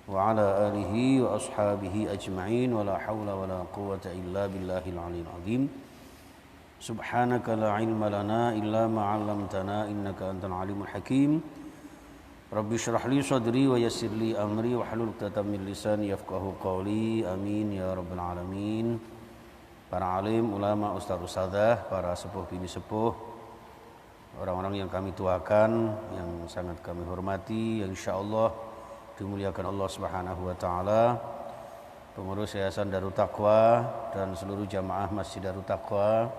wa ala alihi wa ashabihi ajma'in wa la hawla wa la quwwata illa billahil aliyyil azim. Subhanaka la ilma lana illa ma 'allamtana innaka antal alimul hakim. Rabbi shrah li sadri wa yassir li amri wa hlul 'uqdatam min lisani yafqahu qawli. Amin ya rabbal alamin. Para alim, ulama, ustaz-ustadzah, para sepuh bini sepuh, orang-orang yang kami tuakan, yang sangat kami hormati, yang insyaallah dimuliakan Allah Subhanahu wa taala, pengurus Yayasan Darut Taqwa dan seluruh jamaah Masjid Darut Taqwa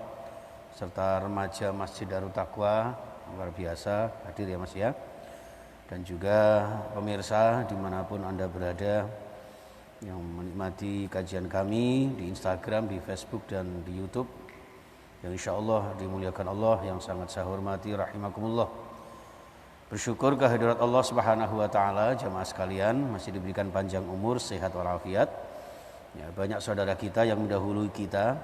serta remaja Masjid Darut Taqwa, luar biasa hadir ya Mas ya. Dan juga pemirsa dimanapun Anda berada yang menikmati kajian kami di Instagram, di Facebook dan di YouTube, yang insyaallah dimuliakan Allah yang sangat saya hormati rahimakumullah. Bersyukur kehadirat Allah Subhanahu wa taala, jamaah sekalian masih diberikan panjang umur, sehat walafiat. Ya, banyak saudara kita yang mendahului kita.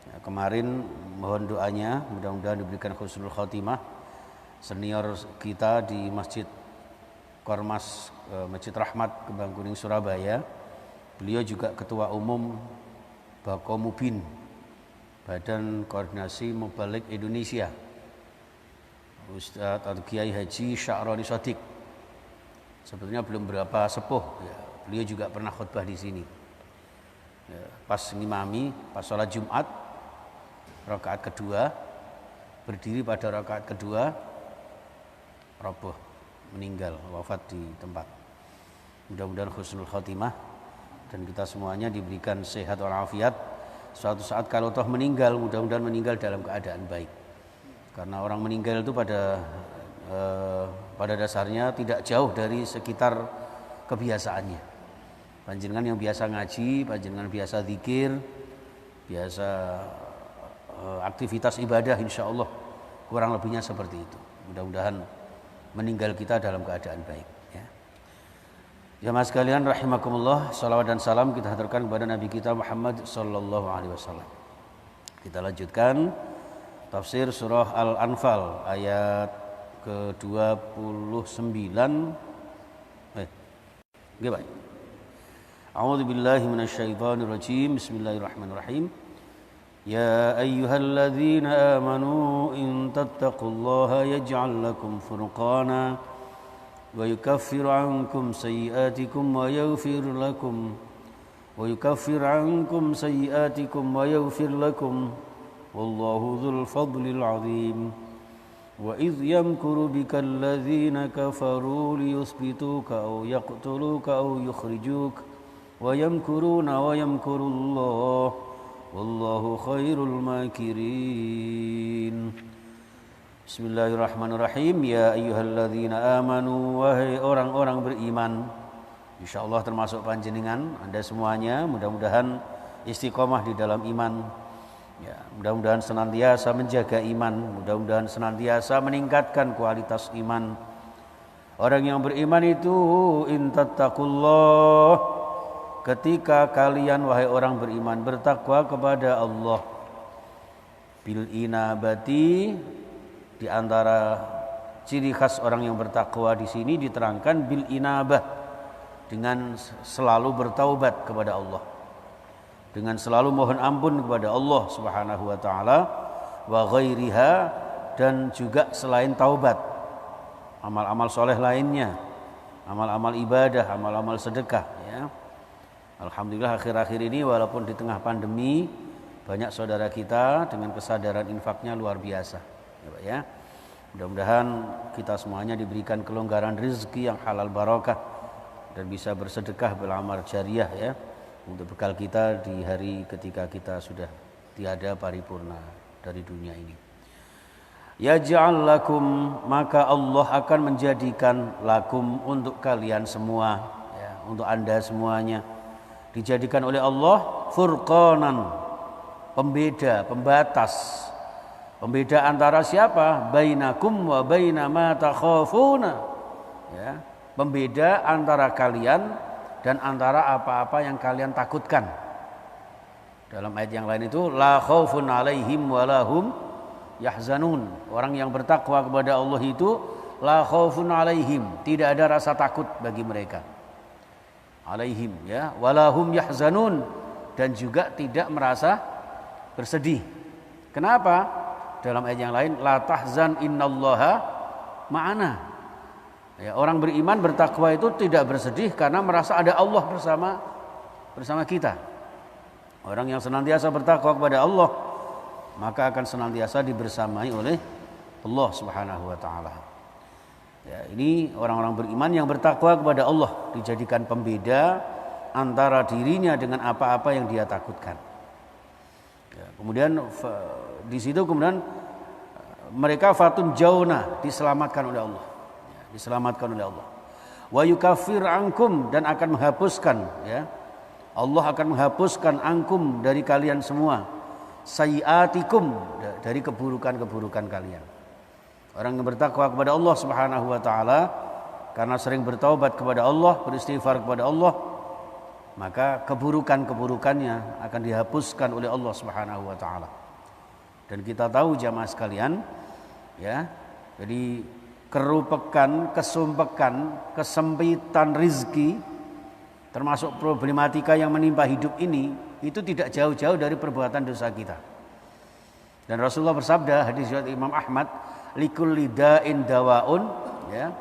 Ya, kemarin mohon doanya mudah-mudahan diberikan husnul khotimah. Senior kita di Masjid Kormas Masjid Rahmat Kembang Kuning Surabaya. Beliau juga Ketua Umum Bakomubin, Badan Koordinasi Mubalik Indonesia, Ustadz atau Kiai Haji Sya'roni Shadiq. Sebetulnya belum berapa sepuh, ya. Beliau juga pernah khutbah di sini. Ya, pas ngimami, pas sholat Jumat, rakaat kedua, berdiri pada rakaat kedua, roboh, meninggal, wafat di tempat. Mudah-mudahan husnul khotimah dan kita semuanya diberikan sehat walafiat. Suatu saat kalau toh meninggal, mudah-mudahan meninggal dalam keadaan baik. Karena orang meninggal itu pada dasarnya tidak jauh dari sekitar kebiasaannya. Panjenengan yang biasa ngaji, panjenengan biasa zikir, biasa aktivitas ibadah, insya Allah kurang lebihnya seperti itu. Mudah-mudahan meninggal kita dalam keadaan baik. Jamaah sekalian rahimakumullah, salawat dan salam kita haturkan kepada Nabi kita Muhammad sallallahu alaihi wasallam. Kita lanjutkan tafsir surah Al-Anfal ayat ke-29. Nggih, Pak. A'udzu billahi minasyaitonir rajim. Bismillahirrahmanirrahim. Ya ayyuhalladzina amanu in tattaqullaha yaj'al lakum furqana ويكفر عنكم سيئاتكم ويغفر لكم والله ذو الفضل العظيم وإذ يمكر بك الذين كفروا ليثبتوك أو يقتلوك أو يخرجوك ويمكرون ويمكر الله والله خير الماكرين. Bismillahirrahmanirrahim. Ya ayyuhalladzina amanu, wahai orang-orang beriman. Insyaallah termasuk panjenengan, Anda semuanya, mudah-mudahan istiqomah di dalam iman. Ya, mudah-mudahan senantiasa menjaga iman, mudah-mudahan senantiasa meningkatkan kualitas iman. Orang yang beriman itu in tattaqullah, ketika kalian wahai orang beriman bertakwa kepada Allah, bil inabati. Di antara ciri khas orang yang bertakwa di sini diterangkan bil inabah, dengan selalu bertaubat kepada Allah, dengan selalu mohon ampun kepada Allah Subhanahu wa taala, wa ghairiha, dan juga selain taubat, amal-amal soleh lainnya, amal-amal ibadah, amal-amal sedekah ya. Alhamdulillah akhir-akhir ini walaupun di tengah pandemi banyak saudara kita dengan kesadaran infaknya luar biasa. Ya, mudah-mudahan kita semuanya diberikan kelonggaran rezeki yang halal barakah dan bisa bersedekah beramal jariah ya, untuk bekal kita di hari ketika kita sudah tiada paripurna dari dunia ini. Yaj'al lakum, maka Allah akan menjadikan lakum untuk kalian semua ya, untuk Anda semuanya dijadikan oleh Allah furqanan, pembeda, pembatas. Pembeda antara siapa? Bainakum wa baina ma takhafuna. Ya, pembeda antara kalian dan antara apa-apa yang kalian takutkan. Dalam ayat yang lain itu la khaufun 'alaihim wa lahum yahzanun. Orang yang bertakwa kepada Allah itu la khaufun alaihim, tidak ada rasa takut bagi mereka. Alaihim ya, walahum yahzanun, dan juga tidak merasa bersedih. Kenapa? Dalam ayat yang lain, la tahzan innallaha ma'ana. Ya, orang beriman bertakwa itu tidak bersedih karena merasa ada Allah bersama kita. Orang yang senantiasa bertakwa kepada Allah, maka akan senantiasa dibersamai oleh Allah Subhanahu wa taala. Ya, ini orang-orang beriman yang bertakwa kepada Allah, dijadikan pembeda antara dirinya dengan apa-apa yang dia takutkan. Ya, kemudian di situ kemudian mereka fatun jauna, diselamatkan oleh Allah. Ya, diselamatkan oleh Allah. Wa yukaffir ankum, dan akan menghapuskan, ya. Allah akan menghapuskan ankum, dari kalian semua, sayiatikum, dari keburukan-keburukan kalian. Orang yang bertakwa kepada Allah Subhanahu wa taala karena sering bertaubat kepada Allah, beristighfar kepada Allah, maka keburukan-keburukannya akan dihapuskan oleh Allah Subhanahu wa taala. Dan kita tahu jamaah sekalian, ya. Jadi kerupekan, kesumpekan, kesempitan rizki, termasuk problematika yang menimpa hidup ini, itu tidak jauh-jauh dari perbuatan dosa kita. Dan Rasulullah bersabda, hadis riwayat Imam Ahmad, likulli da'in dawaun, ya,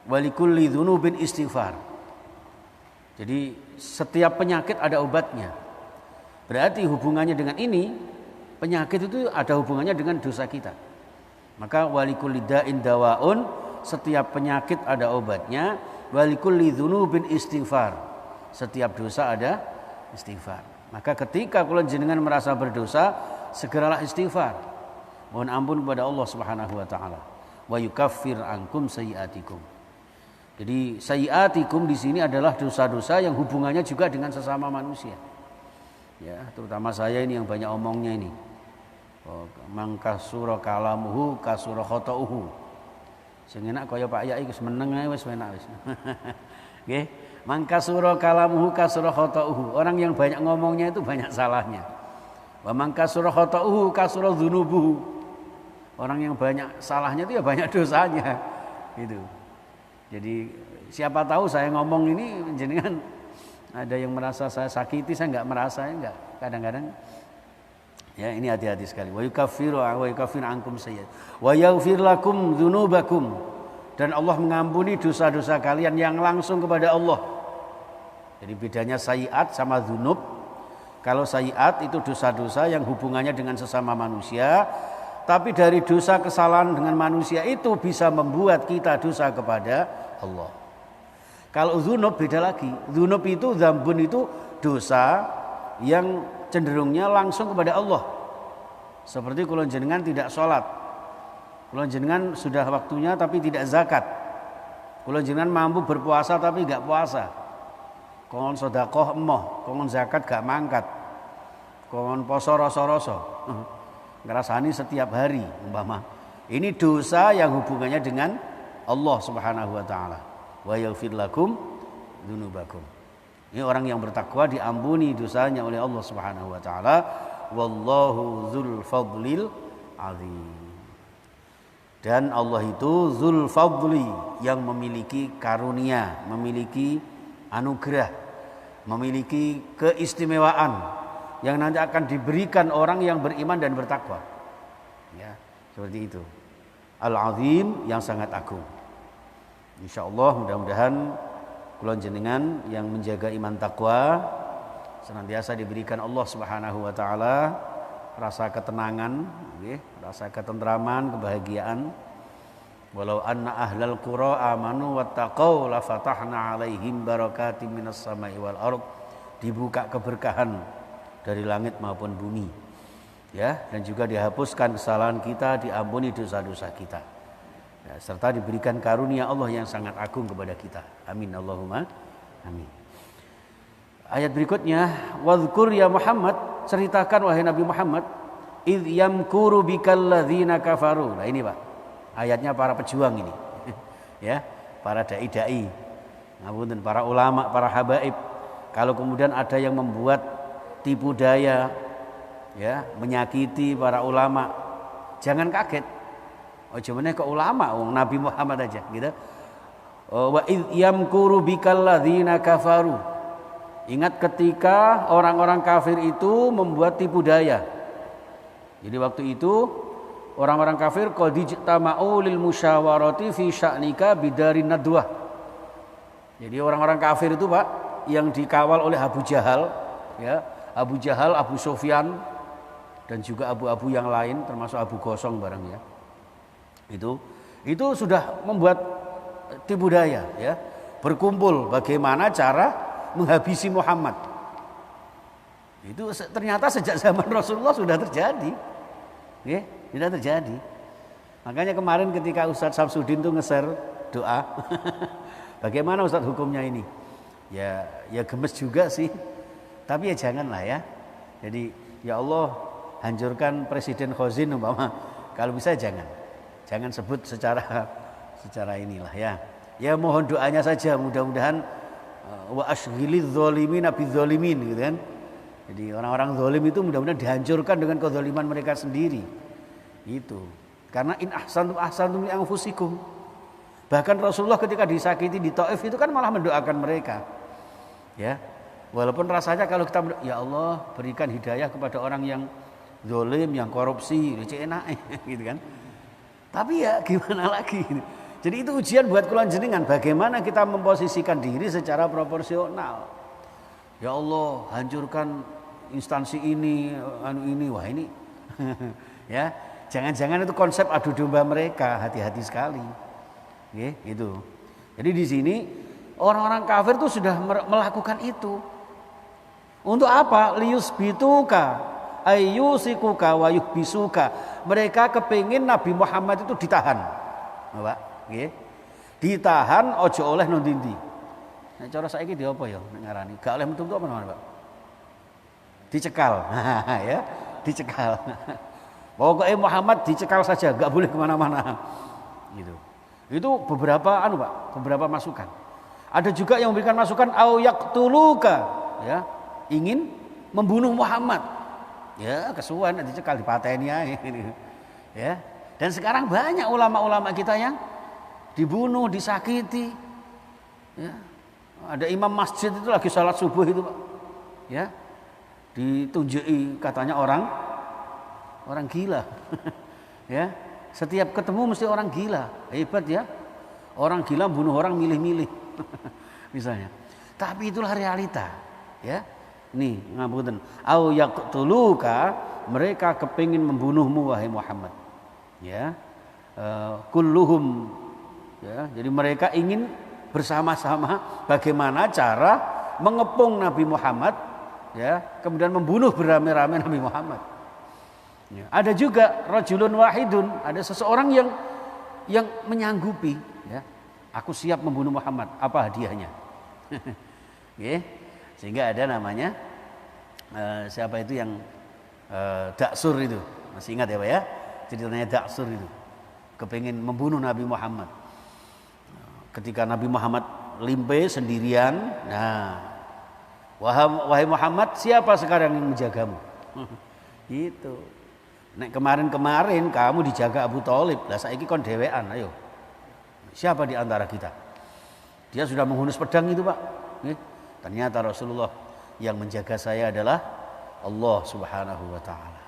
wa likulli dzunubin istighfar. Jadi setiap penyakit ada obatnya. Berarti hubungannya dengan ini, penyakit itu ada hubungannya dengan dosa kita. Maka wa likulli da'in dawaun, setiap penyakit ada obatnya, wa likulli dzunubin istighfar. Setiap dosa ada istighfar. Maka ketika kalian jenengan merasa berdosa, segeralah istighfar. Mohon ampun kepada Allah Subhanahu wa taala. Wa yukaffir ankum sayiatikum. Jadi sayiatikum di sini adalah dosa-dosa yang hubungannya juga dengan sesama manusia. Ya, terutama saya ini yang banyak omongnya ini. Mangkasura kalamuhu kasura khatauhu. Sing enak kaya Pak Yai wis meneng ae wis enak wis. Nggih. Mangkasura kalamuhu kasura khatauhu. Orang yang banyak ngomongnya itu banyak salahnya. Wa mangkasura khatauhu kasura dzunubuhu. Orang yang banyak salahnya itu ya banyak dosanya, gitu. Jadi siapa tahu saya ngomong ini jenengan ada yang merasa saya sakiti, saya nggak merasa, ya nggak. Kadang-kadang ya ini hati-hati sekali. Wa yukaffir ankum sayyi'at. Wa yaghfir lakum dzunubakum, dan Allah mengampuni dosa-dosa kalian yang langsung kepada Allah. Jadi bedanya sayyi'at sama dzunub. Kalau sayyi'at itu dosa-dosa yang hubungannya dengan sesama manusia. Tapi dari dosa kesalahan dengan manusia itu bisa membuat kita dosa kepada Allah. Kalau dzunub beda lagi. Dzunub itu, dzambun itu dosa yang cenderungnya langsung kepada Allah. Seperti kalau jenengan tidak sholat, kalau jenengan sudah waktunya tapi tidak zakat, kalau jenengan mampu berpuasa tapi tidak puasa, kon sedekah emoh, kon zakat gak mangkat, kon poso rasa-rasa. Ngerasani setiap hari umpama. Ini dosa yang hubungannya dengan Allah Subhanahu wa taala. Wa yaghfir lakum dzunubakum. Ini orang yang bertakwa diampuni dosanya oleh Allah Subhanahu wa taala. Wallahu dzul fadlil azim. Dan Allah itu dzul fadli, yang memiliki karunia, memiliki anugerah, memiliki keistimewaan yang nanti akan diberikan orang yang beriman dan bertakwa. Ya, seperti itu. Al-Azim, yang sangat agung. Insyaallah mudah-mudahan kula jenengan yang menjaga iman takwa senantiasa diberikan Allah Subhanahu wa taala rasa ketenangan, rasa ketentraman, kebahagiaan. Walau anna ahlal qura amanu wattaqau la fatahna alaihim barakatim minas sama'i wal ard. Dibuka keberkahan dari langit maupun bumi, ya, dan juga dihapuskan kesalahan kita, diampuni dosa-dosa kita, ya, serta diberikan karunia Allah yang sangat agung kepada kita. Amin Allahumma amin. Ayat berikutnya, wadhkur ya Muhammad, ceritakan wahai Nabi Muhammad, idh yamkuru bikal ladzina kafaru. Nah ini Pak, ayatnya para pejuang ini. Ya, para dai-dai, ngapunten, para ulama, para habaib. Kalau kemudian ada yang membuat tipu daya, ya, menyakiti para ulama, jangan kaget. Ojo meneh ke ulama wong Nabi Muhammad aja gitu. Wa id yamkuru bikal ladzina kafaru. Ingat ketika orang-orang kafir itu membuat tipu daya. Jadi waktu itu orang-orang kafir qad ijtama'u lil musyawarati fi sya'nika bidarin nadwah. Jadi orang-orang kafir itu Pak yang dikawal oleh Abu Jahal ya, Abu Jahal, Abu Sufyan dan juga abu-abu yang lain termasuk Abu Gosong barang ya. Itu sudah membuat tipu daya ya. Berkumpul bagaimana cara menghabisi Muhammad. Itu ternyata sejak zaman Rasulullah sudah terjadi. Ya, sudah terjadi. Makanya kemarin ketika Ustadz Samsudin tuh nge-share doa. Bagaimana Ustadz hukumnya ini? Ya gemes juga sih. Tapi ya janganlah ya. Jadi ya Allah hancurkan Presiden Khozin umpama. Kalau bisa jangan. Jangan sebut secara inilah ya. Ya mohon doanya saja mudah-mudahan wa asghilidz dzalimin bidzalimin gitu kan. Jadi orang-orang zalim itu mudah-mudahan dihancurkan dengan kezaliman mereka sendiri. Itu. Karena in ahsantum ahsantum li anfusikum. Bahkan Rasulullah ketika disakiti di Taif itu kan malah mendoakan mereka. Ya. Walaupun rasanya kalau kita ya Allah berikan hidayah kepada orang yang zalim, yang korupsi, enak gitu kan. Tapi ya gimana lagi? Jadi itu ujian buat kula jenengan bagaimana kita memposisikan diri secara proporsional. Ya Allah, hancurkan instansi ini, wah ini. Ya, jangan-jangan itu konsep adu domba mereka, hati-hati sekali. Oke, itu. Jadi di sini orang-orang kafir itu sudah melakukan itu. Untuk apa? Liyusbituka, ayyusikuka wa yuhbisuka. Mereka kepingin Nabi Muhammad itu ditahan. Pak, nggih. Ditahan ojo oleh nondindi. Nek cara saiki di apa ya nek ngarani? Gak oleh metu apa namanya, Pak? Dicekal. Ya, dicekal. Pokoknya Muhammad dicekal saja, gak boleh kemana-mana. Gitu. Itu beberapa Pak, beberapa masukan. Ada juga yang memberikan masukan au yaqtuluka, ya, ingin membunuh Muhammad. Ya, kesuwen dicekal dipateni ae. Ya. Dan sekarang banyak ulama-ulama kita yang dibunuh, disakiti. Ya. Ada imam masjid itu lagi salat subuh itu Pak. Ya. Ditunjuki katanya orang gila. Ya. Setiap ketemu mesti orang gila. Hebat ya. Orang gila bunuh orang milih-milih. Misalnya. Tapi itulah realita. Ya. Nih, ngapunten. Au yaqtuluka, mereka kepingin membunuhmu wahai Muhammad. Ya. Kulluhum ya. Jadi mereka ingin bersama-sama bagaimana cara mengepung Nabi Muhammad ya, kemudian membunuh beramai-ramai Nabi Muhammad. Ya. Ada juga rajulun wahidun, ada seseorang yang menyanggupi ya. Aku siap membunuh Muhammad, apa hadiahnya? Ya. Sehingga ada namanya siapa itu yang Daksur itu. Masih ingat ya Pak ya? Ceritanya Daksur itu. Kepingin membunuh Nabi Muhammad. Ketika Nabi Muhammad limpe sendirian, nah, wahai Muhammad, siapa sekarang yang menjagamu? Itu. Nek kemarin kamu dijaga Abu Thalib, lah saiki kon dhewean, ayo. Siapa di antara kita? Dia sudah menghunus pedang itu, Pak. Ternyata Rasulullah yang menjaga saya adalah Allah Subhanahu wa taala.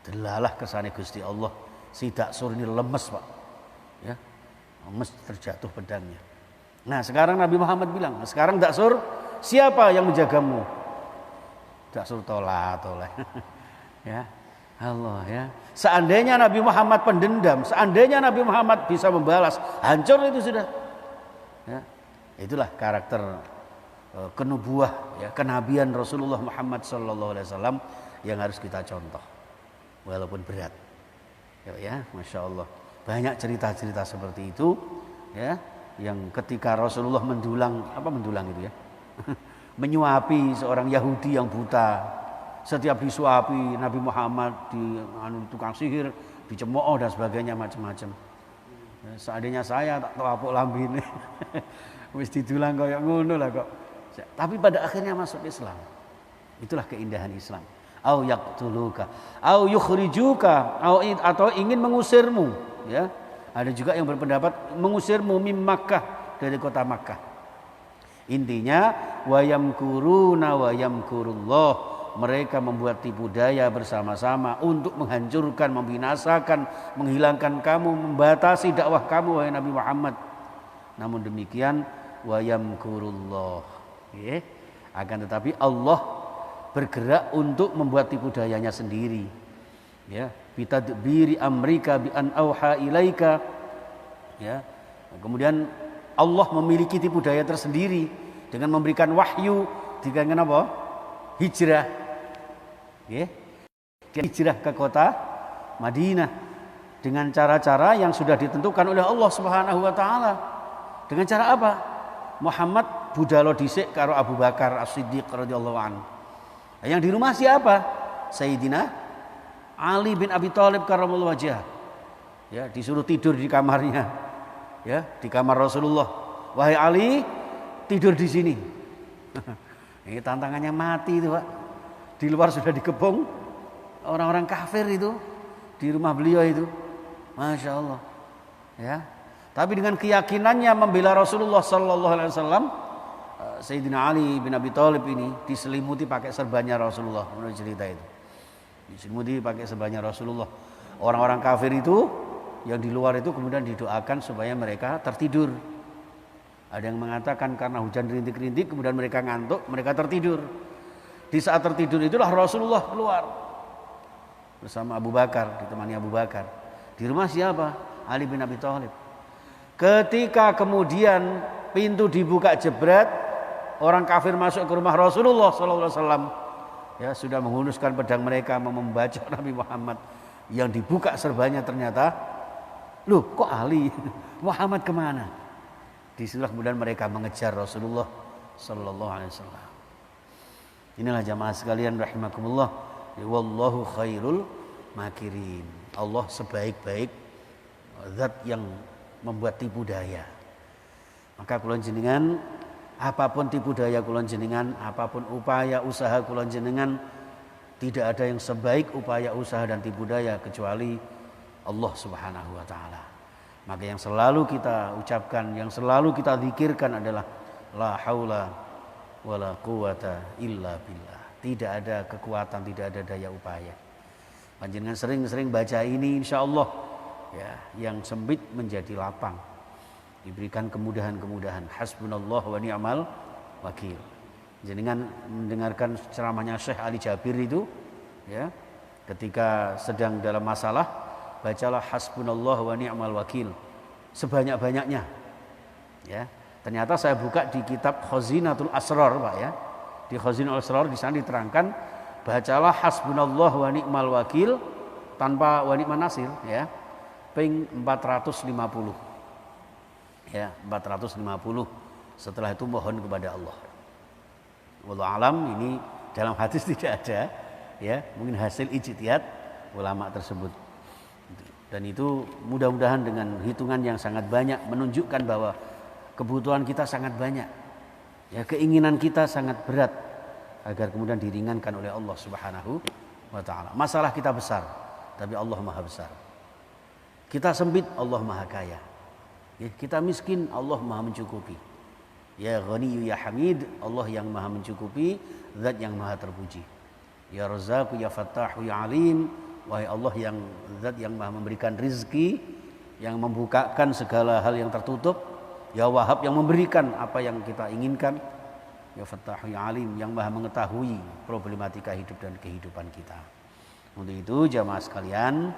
Delalah kesane Gusti Allah, si Daksur ini lemes, Pak. Ya. Lemes terjatuh pedangnya. Nah sekarang Nabi Muhammad bilang, sekarang Daksur siapa yang menjagamu? Daksur tolak. Ya Allah ya. Seandainya Nabi Muhammad pendendam, seandainya Nabi Muhammad bisa membalas, hancur itu sudah. Ya. Itulah karakter kenubuah ya, kenabian Rasulullah Muhammad SAW yang harus kita contoh, walaupun berat. Ya, masya Allah. Banyak cerita-cerita seperti itu ya, yang ketika Rasulullah mendulang itu ya. Menyuapi seorang Yahudi yang buta. Setiap disuapi Nabi Muhammad di tukang sihir, dicemooh dan sebagainya macam-macam. Ya, seandainya saya tak tahu apa lambine. Wis didulang koyo ngono lah kok. Tapi pada akhirnya masuk Islam. Itulah keindahan Islam. Au yaqtuluka, au yukhrijuka, atau ingin mengusirmu. Ya, Ada juga yang berpendapat mengusirmu mim Makkah, dari kota Makkah. Intinya wayamkuruna wayamkurullah, mereka membuat tipu daya bersama-sama untuk menghancurkan, membinasakan, menghilangkan kamu, membatasi dakwah kamu wahai Nabi Muhammad. Namun demikian wayamkurullah, akan tetapi Allah bergerak untuk membuat tipu dayanya sendiri. Ya, bitadbiri amrika bi an auha ilaika. Ya. Kemudian Allah memiliki tipu daya tersendiri dengan memberikan wahyu dengan apa? Hijrah. Ya. Hijrah ke kota Madinah dengan cara-cara yang sudah ditentukan oleh Allah Subhanahu wa taala. Dengan cara apa? Muhammad budalo dhisik karo Abu Bakar As-Siddiq radhiyallahu anhu. Yang di rumah siapa? Sayyidina Ali bin Abi Thalib karramallahu wajhah. Ya, disuruh tidur di kamarnya. Ya, di kamar Rasulullah. Wahai Ali, tidur di sini. Ini tantangannya mati itu, Pak. Di luar sudah dikepung orang-orang kafir itu, di rumah beliau itu. Masya Allah. Ya. Tapi dengan keyakinannya membela Rasulullah sallallahu alaihi wasallam, Sayyidina Ali bin Abi Thalib ini diselimuti pakai serbannya Rasulullah, menurut cerita itu. Diselimuti pakai serbannya Rasulullah. Orang-orang kafir itu yang di luar itu kemudian didoakan supaya mereka tertidur. Ada yang mengatakan karena hujan rintik-rintik kemudian mereka ngantuk, mereka tertidur. Di saat tertidur itulah Rasulullah keluar bersama Abu Bakar, ditemani Abu Bakar. Di rumah siapa? Ali bin Abi Thalib. Ketika kemudian pintu dibuka jebret, orang kafir masuk ke rumah Rasulullah SAW, ya sudah menghunuskan pedang mereka membaca Nabi Muhammad. Yang dibuka serbannya ternyata, loh kok Ali? Muhammad kemana? Disitulah kemudian mereka mengejar Rasulullah SAW. Inilah jamaah sekalian rahimakumullah. Wallahu khairul makirin. Allah sebaik-baik zat yang membuat tipu daya. Maka kula jenengan apapun tipu daya kula jenengan, apapun upaya usaha kula jenengan, tidak ada yang sebaik upaya usaha dan tipu daya kecuali Allah Subhanahu wa taala. Maka yang selalu kita ucapkan, yang selalu kita zikirkan adalah la haula wala quwata illa billah. Tidak ada kekuatan, tidak ada daya upaya. Panjenengan sering-sering baca ini insyaallah ya, yang sempit menjadi lapang. Diberikan kemudahan-kemudahan. Hasbunallah wa ni'mal wakil. Jenengan mendengarkan ceramahnya Syekh Ali Jabir itu ya, ketika sedang dalam masalah, bacalah hasbunallah wa ni'mal wakil sebanyak-banyaknya. Ya. Ternyata saya buka di kitab Khazinatul Asrar, Pak ya. Di Khazinatul Asrar di sana diterangkan bacalah hasbunallah wa ni'mal wakil tanpa wa ni'man nasir ya. Ping 450. Ya, 450. Setelah itu mohon kepada Allah. Wallahu alam, ini dalam hadis tidak ada ya, mungkin hasil ijtihad ulama tersebut. Dan itu mudah-mudahan dengan hitungan yang sangat banyak menunjukkan bahwa kebutuhan kita sangat banyak. Ya, keinginan kita sangat berat agar kemudian diringankan oleh Allah Subhanahu wa taala. Masalah kita besar, tapi Allah Maha besar. Kita sempit, Allah Maha kaya. Ya, kita miskin, Allah Maha mencukupi. Ya Ghaniyyu ya Hamid, Allah yang Maha mencukupi, zat yang Maha terpuji. Ya Razzaqu ya Fattahu ya Alim, wahai Allah yang zat yang Maha memberikan rizki, yang membukakan segala hal yang tertutup. Ya Wahhab yang memberikan apa yang kita inginkan. Ya Fattahu ya Alim, yang Maha mengetahui problematika hidup dan kehidupan kita. Untuk itu jamaah sekalian,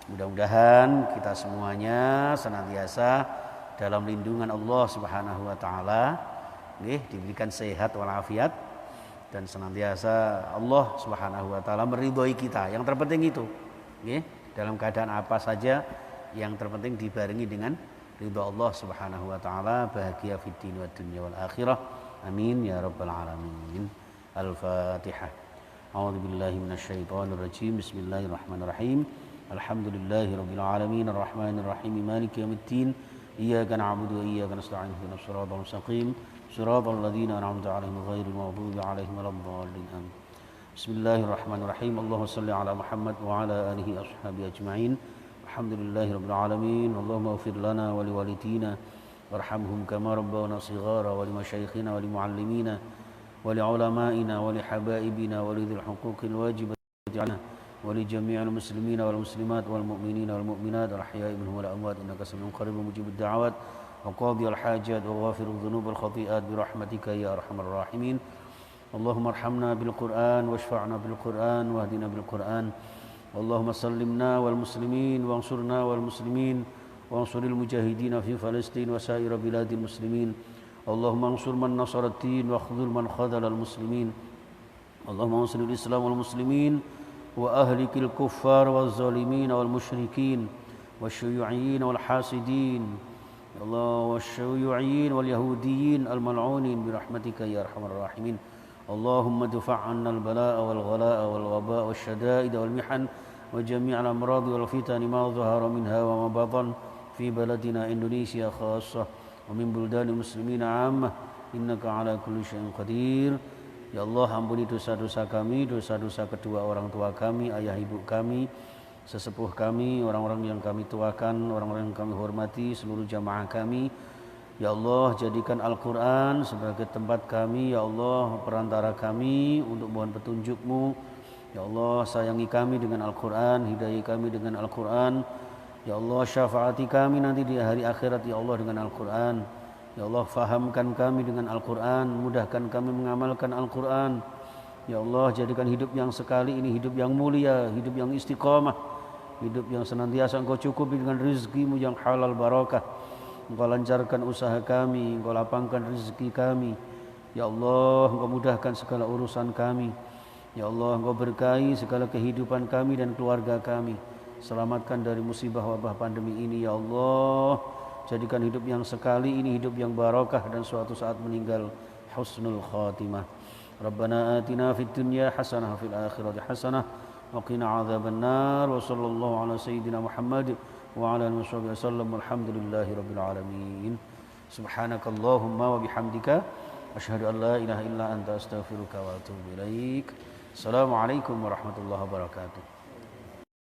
mudah-mudahan kita semuanya senantiasa dalam lindungan Allah Subhanahu wa taala, diberikan sehat walafiat, dan senantiasa Allah Subhanahu wa taala meridhoi kita. Yang terpenting itu, dalam keadaan apa saja, yang terpenting dibarengi dengan ridha Allah Subhanahu wa taala, bahagia fid din wad dunya wal akhirah. Amin ya rabbal alamin. Al-Fatihah. A'udzu billahi minasyaitonir rajim. Bismillahirrahmanirrahim. Alhamdulillahirabbil alamin arrahmanir rahim maliki yaumiddin. Iyyaka na'budu wa iyyaka nasta'in ihdinas siratal mustaqim siratal ladzina an'amta 'alaihim ghairil maghdubi 'alaihim waladdallin. Bismillahirrahmanirrahim. Allahumma shalli ala Muhammad wa ala alihi ashabi ajma'in. Alhamdulillahi rabbil alamin. Allahumma ighfir lana wa liwalidina warhamhum kama rabbawna shighara wa limashayikhina wa limuallimina wa liulama'ina wa lihabaibina wa lidhil huquqil wajibati 'alaina wa li jami'il muslimina wal muslimat wal mu'minina wal mu'minat al ahya'i minhum wal amwat innaka sami'un qaribun mujibud da'awat wa qadiyal hajat wa ghafirudz dzunub wal khati'at bi rahmatika ya arhamar rahimin. Allahumma arhamna bil Qur'an washfa'na bil Qur'an wahdina bil Qur'an. Allahumma sallimna wal muslimin wansurna wal muslimin wansuril mujahidin fi Palestin wa sa'ir biladil muslimin. Allahumma ansur man nasara ad-din wa khudhul man khadhala al muslimin. Allahumma ansur al-islam wal muslimin wa ahlikil kuffar wal zalimin wal musyrikin wasyuyu'in wal hasidin. Ya Allah wasyuyu'in wal yahudiyin al mal'unin bi rahmatika ya arhamar rahimin. اللهم ادفع عنا البلاء والغلاء والوباء والشدائد والمحن وجميع الأمراض والفتن ما ظهر منها وما بطن في بلدنا إندونيسيا خاصة ومن بلدان المسلمين عامة إنك على كل شيء قدير. Ya Allah, ampuni dosa-dosa kami, dosa-dosa kedua orang tua kami, ayah ibu kami, sesepuh kami, orang-orang yang kami tuakan, orang-orang yang kami hormati, seluruh jamaah kami. Ya Allah, jadikan Al-Quran sebagai tempat kami, Ya Allah, perantara kami untuk mohon petunjuk-Mu. Ya Allah, sayangi kami dengan Al-Quran, hidayah kami dengan Al-Quran. Ya Allah, syafaati kami nanti di hari akhirat, Ya Allah, dengan Al-Quran. Ya Allah, fahamkan kami dengan Al-Quran, mudahkan kami mengamalkan Al-Quran. Ya Allah, jadikan hidup yang sekali ini hidup yang mulia, hidup yang istiqamah, hidup yang senantiasa Engkau cukupi dengan rezeki-Mu yang halal barakah. Engkau lancarkan usaha kami, Engkau lapangkan rezeki kami. Ya Allah, Engkau mudahkan segala urusan kami. Ya Allah, Engkau berkahi segala kehidupan kami dan keluarga kami. Selamatkan dari musibah wabah pandemi ini, Ya Allah. Jadikan hidup yang sekali ini hidup yang barakah dan suatu saat meninggal husnul khatimah. Rabbana atina fid dunya hasanah fil akhirati hasanah wa qina adzabannar wa sallallahu ala sayyidina Muhammad وعلى آله وصحبه وسلم والحمد لله رب العالمين. سبحانك اللهم وبحمدك أشهد أن لا إله إلا أنت أستغفرك وأتوب إليك. السلام عليكم ورحمة الله وبركاته.